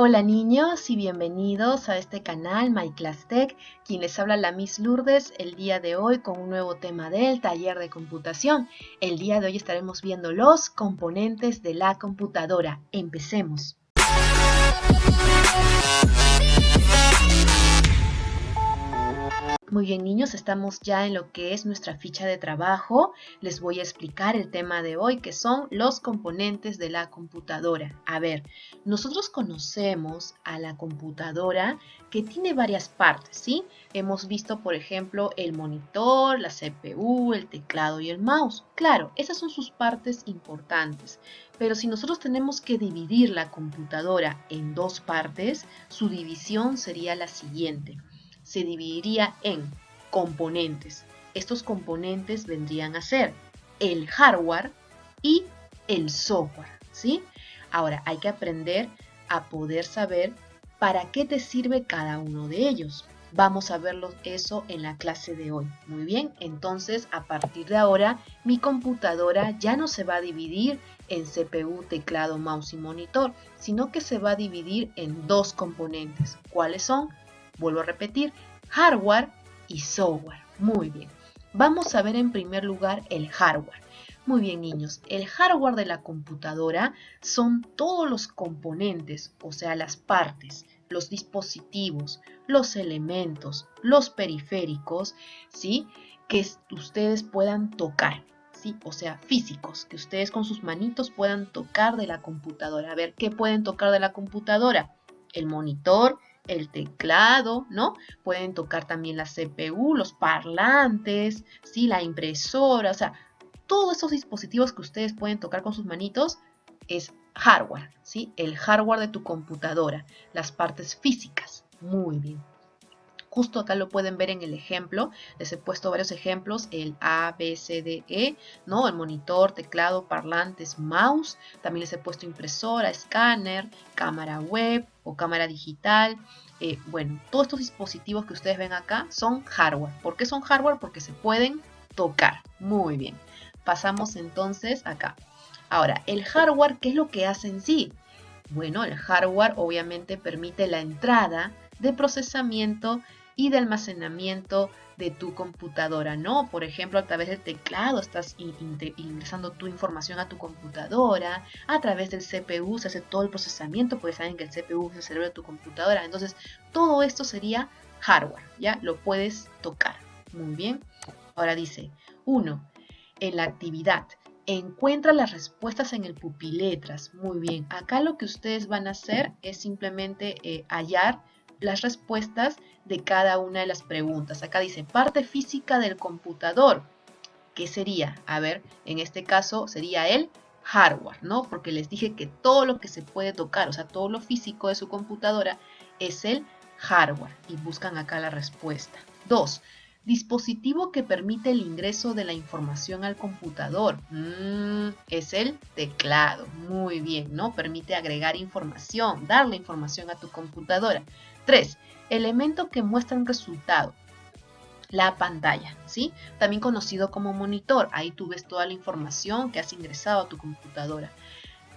Hola niños y bienvenidos a este canal My Class Tech, quien les habla la Miss Lourdes el día de hoy con un nuevo tema del taller de computación. El día de hoy estaremos viendo los componentes de la computadora. Empecemos. Muy bien niños, estamos ya en lo que es nuestra ficha de trabajo. Les voy a explicar el tema de hoy, que son los componentes de la computadora. A ver, nosotros conocemos a la computadora que tiene varias partes, ¿sí? Hemos visto, por ejemplo, el monitor, la CPU, el teclado y el mouse. Claro, esas son sus partes importantes. Pero si nosotros tenemos que dividir la computadora en dos partes, su división sería la siguiente. Se dividiría en componentes. Estos componentes vendrían a ser el hardware y el software, ¿sí? Ahora hay que aprender a poder saber para qué te sirve cada uno de ellos. Vamos a verlo eso en la clase de hoy. Muy bien, entonces a partir de ahora mi computadora ya no se va a dividir en CPU, teclado, mouse y monitor, sino que se va a dividir en dos componentes. ¿Cuáles son? Vuelvo a repetir, hardware y software. Muy bien. Vamos a ver en primer lugar el hardware. Muy bien, niños. El hardware de la computadora son todos los componentes, o sea, las partes, los dispositivos, los elementos, los periféricos, ¿sí? Que ustedes puedan tocar, ¿sí? O sea, físicos, que ustedes con sus manitos puedan tocar de la computadora. A ver, ¿qué pueden tocar de la computadora? El monitor, el teclado, ¿no? Pueden tocar también la CPU, los parlantes, ¿sí? La impresora, o sea, todos esos dispositivos que ustedes pueden tocar con sus manitos es hardware, ¿sí? El hardware de tu computadora, las partes físicas. Muy bien. Justo acá lo pueden ver en el ejemplo, les he puesto varios ejemplos, el A, B, C, D, E, ¿no? El monitor, teclado, parlantes, mouse, también les he puesto impresora, escáner, cámara web o cámara digital. Bueno, todos estos dispositivos que ustedes ven acá son hardware. ¿Por qué son hardware? Porque se pueden tocar. Muy bien. Pasamos entonces acá. Ahora, el hardware, ¿qué es lo que hace en sí? Bueno, el hardware obviamente permite la entrada de procesamiento y de almacenamiento de tu computadora, ¿no? Por ejemplo, a través del teclado estás ingresando tu información a tu computadora, a través del CPU se hace todo el procesamiento, porque saben que el CPU es el cerebro de tu computadora, entonces todo esto sería hardware, ¿ya? Lo puedes tocar. Muy bien. Ahora dice, 1. En la actividad. Encuentra las respuestas en el pupiletras. Muy bien. Acá lo que ustedes van a hacer es simplemente hallar las respuestas de cada una de las preguntas. Acá dice parte física del computador. ¿Qué sería? A ver, en este caso sería el hardware, ¿no? Porque les dije que todo lo que se puede tocar, o sea, todo lo físico de su computadora es el hardware. Y buscan acá la respuesta. 2. Dispositivo que permite el ingreso de la información al computador. Es el teclado. Muy bien, ¿no? Permite agregar información, darle información a tu computadora. 3. Elemento que muestra un resultado. La pantalla, ¿sí? También conocido como monitor. Ahí tú ves toda la información que has ingresado a tu computadora.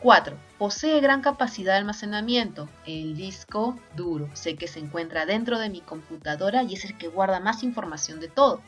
4. Posee gran capacidad de almacenamiento. El disco duro. Sé que se encuentra dentro de mi computadora y es el que guarda más información de todo.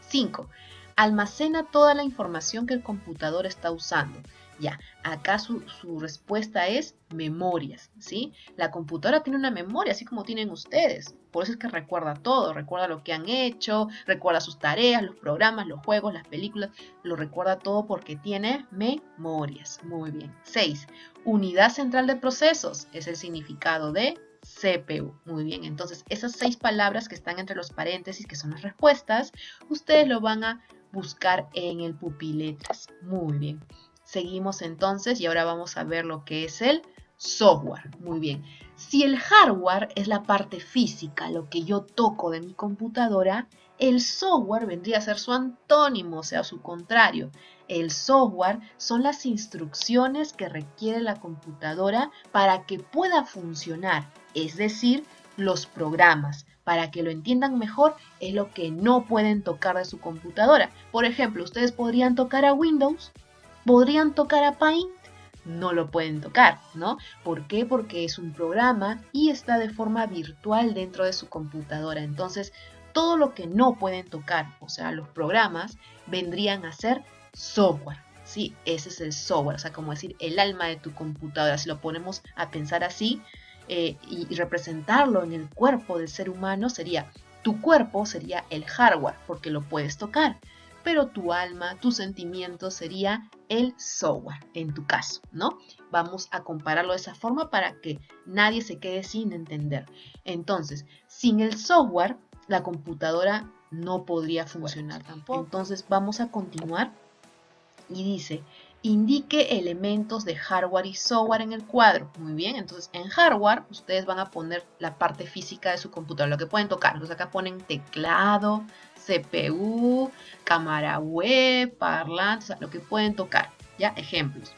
5. Almacena toda la información que el computador está usando. Ya, acá su respuesta es memorias, ¿sí? La computadora tiene una memoria, así como tienen ustedes. Por eso es que recuerda todo, recuerda lo que han hecho, recuerda sus tareas, los programas, los juegos, las películas, lo recuerda todo porque tiene memorias. Muy bien. 6. Unidad central de procesos es el significado de CPU. Muy bien, entonces esas 6 palabras que están entre los paréntesis, que son las respuestas, ustedes lo van a buscar en el pupiletras. Muy bien. Seguimos entonces y ahora vamos a ver lo que es el software. Muy bien. Si el hardware es la parte física, lo que yo toco de mi computadora, el software vendría a ser su antónimo, o sea, su contrario. El software son las instrucciones que requiere la computadora para que pueda funcionar, es decir, los programas. Para que lo entiendan mejor, es lo que no pueden tocar de su computadora. Por ejemplo, ustedes podrían tocar a Windows, podrían tocar a Paint, no lo pueden tocar, ¿no? ¿Por qué? Porque es un programa y está de forma virtual dentro de su computadora. Entonces, todo lo que no pueden tocar, o sea, los programas, vendrían a ser software. Sí, ese es el software, o sea, como decir, el alma de tu computadora. Si lo ponemos a pensar así y representarlo en el cuerpo del ser humano, sería, tu cuerpo sería el hardware, porque lo puedes tocar, pero tu alma, tu sentimiento sería el software, en tu caso, ¿no? Vamos a compararlo de esa forma para que nadie se quede sin entender. Entonces, sin el software, la computadora no podría funcionar tampoco. Entonces, vamos a continuar y dice, indique elementos de hardware y software en el cuadro. Muy bien, entonces en hardware ustedes van a poner la parte física de su computadora, lo que pueden tocar. Entonces acá ponen teclado, CPU, cámara web, parlante, o sea, lo que pueden tocar, ¿ya? Ejemplos.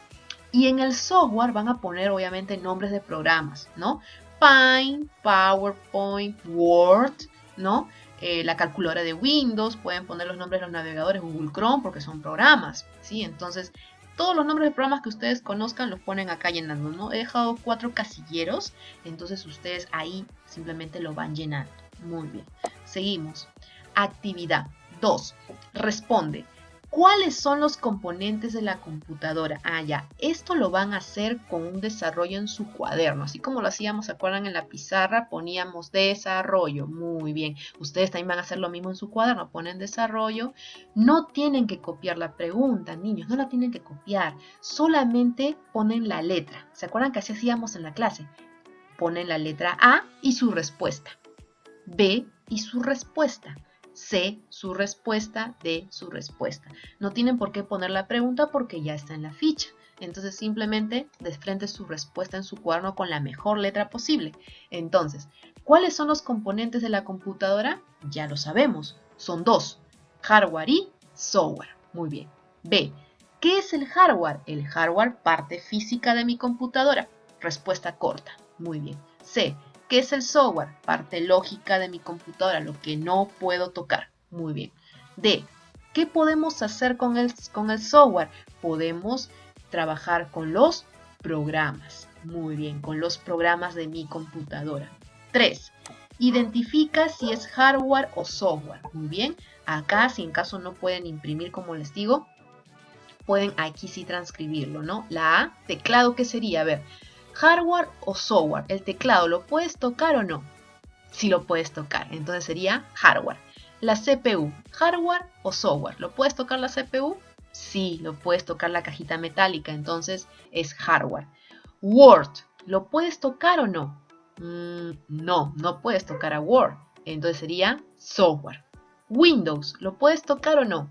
Y en el software van a poner obviamente nombres de programas, ¿no? Paint, PowerPoint, Word, ¿no? La calculadora de Windows, pueden poner los nombres de los navegadores Google Chrome porque son programas, ¿sí? Entonces, todos los nombres de programas que ustedes conozcan los ponen acá llenando, ¿no? He dejado 4 casilleros, entonces ustedes ahí simplemente lo van llenando. Muy bien. Seguimos. Actividad 2. Responde. ¿Cuáles son los componentes de la computadora? Ah, ya, esto lo van a hacer con un desarrollo en su cuaderno, así como lo hacíamos, ¿se acuerdan? En la pizarra poníamos desarrollo, muy bien. Ustedes también van a hacer lo mismo en su cuaderno, ponen desarrollo. No tienen que copiar la pregunta, niños, no la tienen que copiar, solamente ponen la letra. ¿Se acuerdan que así hacíamos en la clase? Ponen la letra A y su respuesta, B y su respuesta, C, su respuesta, D, su respuesta. No tienen por qué poner la pregunta porque ya está en la ficha. Entonces simplemente desfrente su respuesta en su cuaderno con la mejor letra posible. Entonces, ¿cuáles son los componentes de la computadora? Ya lo sabemos. Son 2, hardware y software. Muy bien. B, ¿qué es el hardware? El hardware, parte física de mi computadora. Respuesta corta. Muy bien. C, ¿qué es el software? Parte lógica de mi computadora, lo que no puedo tocar. Muy bien. D. ¿Qué podemos hacer con el software? Podemos trabajar con los programas. Muy bien, con los programas de mi computadora. 3. Identifica si es hardware o software. Muy bien. Acá, si en caso no pueden imprimir, como les digo, pueden aquí sí transcribirlo, ¿no? La A, teclado, ¿qué sería? A ver, hardware o software. El teclado, ¿lo puedes tocar o no? Sí lo puedes tocar, entonces sería hardware. La CPU, hardware o software. ¿Lo puedes tocar la CPU? Sí, lo puedes tocar la cajita metálica, entonces es hardware. Word, ¿lo puedes tocar o no? No, no puedes tocar a Word, entonces sería software. Windows, ¿lo puedes tocar o no?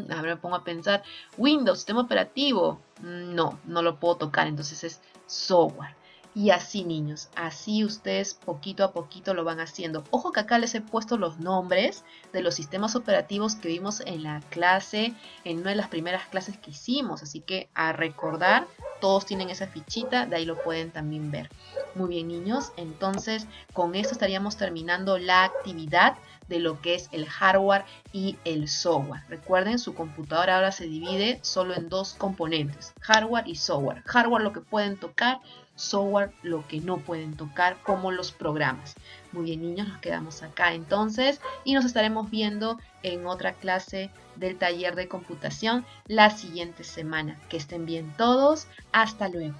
A ver, me pongo a pensar. Windows, sistema operativo. No, no lo puedo tocar, entonces es software. Y así, niños, así ustedes poquito a poquito lo van haciendo. Ojo que acá les he puesto los nombres de los sistemas operativos que vimos en la clase, en una de las primeras clases que hicimos. Así que a recordar, todos tienen esa fichita, de ahí lo pueden también ver. Muy bien, niños, entonces con esto estaríamos terminando la actividad de lo que es el hardware y el software. Recuerden, su computadora ahora se divide solo en 2 componentes, hardware y software. Hardware, lo que pueden tocar, software, lo que no pueden tocar, como los programas. Muy bien, niños, nos quedamos acá entonces y nos estaremos viendo en otra clase del taller de computación la siguiente semana. Que estén bien todos. Hasta luego.